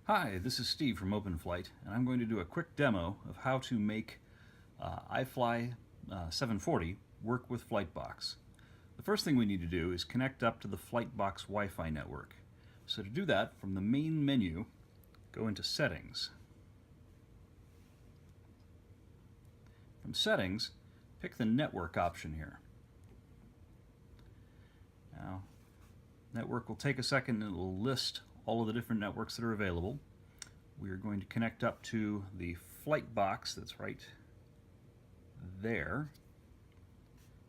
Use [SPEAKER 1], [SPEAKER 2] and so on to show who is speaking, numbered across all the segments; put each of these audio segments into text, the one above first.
[SPEAKER 1] Hi, this is Steve from OpenFlight, and I'm going to do a quick demo of how to make iFly 740 work with FlightBox. The first thing we need to do is connect up to the FlightBox Wi-Fi network. So to do that, from the main menu, go into Settings. From Settings, pick the Network option here. Now, network will take a second and it will list all of the different networks that are available. We are going to connect up to the FlightBox that's right there.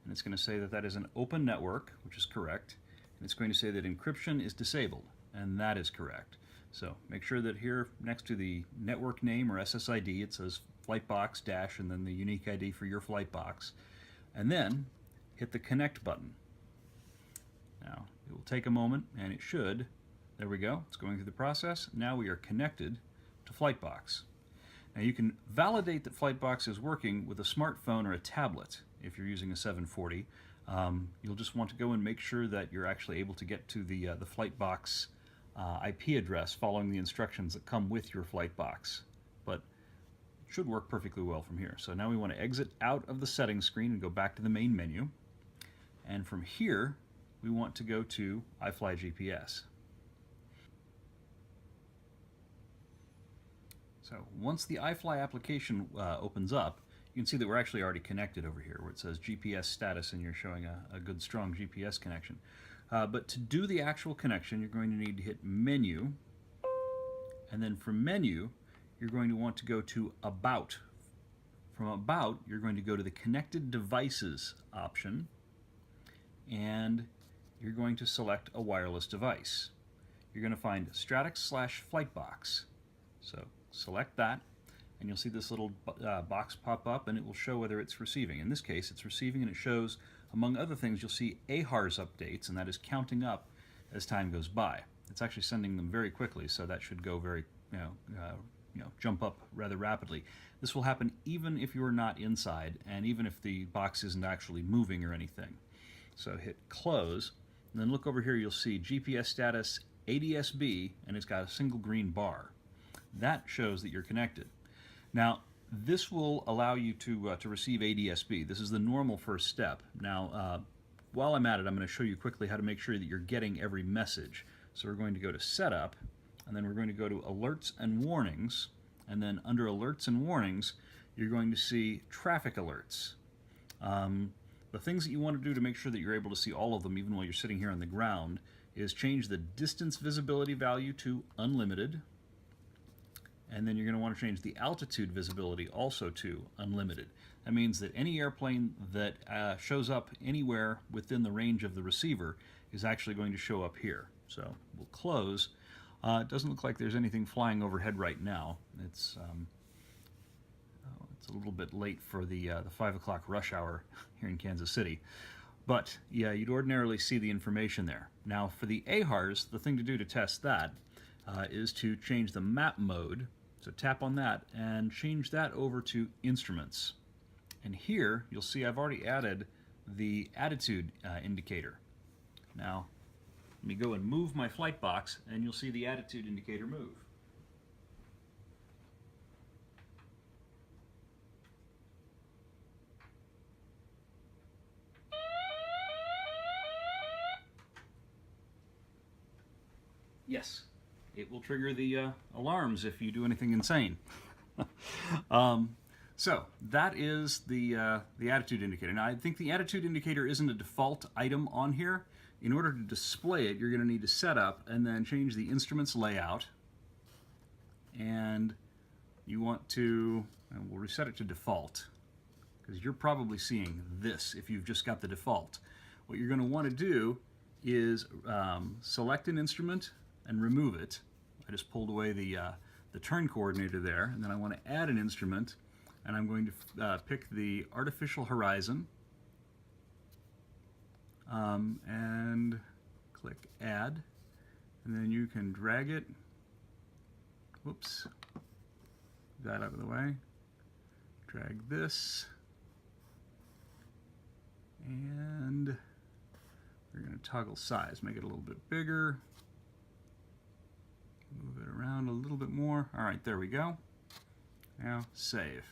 [SPEAKER 1] And it's going to say that that is an open network, which is correct. And it's going to say that encryption is disabled, and that is correct. So make sure that here next to the network name or SSID it says FlightBox dash and then the unique ID for your FlightBox. And then hit the connect button. Now it will take a moment and it should. There we go, it's going through the process. Now we are connected to FlightBox. Now you can validate that FlightBox is working with a smartphone or a tablet if you're using a 740. You'll just want to go and make sure that you're actually able to get to the FlightBox IP address following the instructions that come with your FlightBox. But it should work perfectly well from here. So now we want to exit out of the settings screen and go back to the main menu. And from here, we want to go to iFly GPS. So once the iFly application opens up, you can see that we're actually already connected over here where it says GPS status and you're showing a good strong GPS connection. But to do the actual connection, you're going to need to hit Menu, and then from Menu, you're going to want to go to About. From About, you're going to go to the Connected Devices option, and you're going to select a wireless device. You're going to find Stratix/FlightBox. So select that, and you'll see this little box pop up, and it will show whether it's receiving. In this case, it's receiving, and it shows, among other things, you'll see AHRS updates, and that is counting up as time goes by. It's actually sending them very quickly, so that should go very, jump up rather rapidly. This will happen even if you're not inside, and even if the box isn't actually moving or anything. So hit Close, and then look over here. You'll see GPS status ADS-B, and it's got a single green bar. That shows that you're connected. Now, this will allow you to receive ADS-B. This is the normal first step. Now, while I'm at it, I'm going to show you quickly how to make sure that you're getting every message. So we're going to go to Setup, and then we're going to go to Alerts and Warnings, and then under Alerts and Warnings, you're going to see Traffic Alerts. The things that you want to do to make sure that you're able to see all of them, even while you're sitting here on the ground, is change the distance visibility value to unlimited. And then you're going to want to change the altitude visibility also to unlimited. That means that any airplane that shows up anywhere within the range of the receiver is actually going to show up here. So we'll close. It doesn't look like there's anything flying overhead right now. It's a little bit late for the 5 o'clock rush hour here in Kansas City. But yeah, you'd ordinarily see the information there. Now for the AHRS, the thing to do to test that is to change the map mode. So tap on that and change that over to Instruments. And here you'll see I've already added the attitude indicator. Now let me go and move my FlightBox, and you'll see the attitude indicator move. Yes, it will trigger the alarms if you do anything insane. So that is the attitude indicator. Now I think the attitude indicator isn't a default item on here. In order to display it, you're going to need to set up and then change the instruments layout. And you want to, and we'll reset it to default, because you're probably seeing this if you've just got the default. What you're going to want to do is select an instrument and remove it. I just pulled away the turn coordinator there, and then I want to add an instrument, and I'm going to pick the artificial horizon and click Add, and then you can drag it. Whoops, that out of the way. Drag this, and we're going to toggle size, make it a little bit bigger. Move it around a little bit more. All right, there we go. Now save.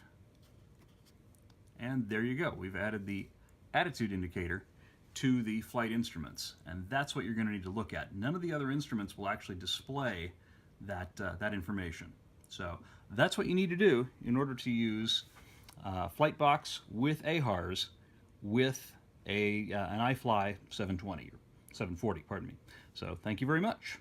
[SPEAKER 1] And there you go. We've added the attitude indicator to the flight instruments, and that's what you're going to need to look at. None of the other instruments will actually display that, that information. So that's what you need to do in order to use FlightBox with AHRS with an iFly 720 or 740, pardon me. So thank you very much.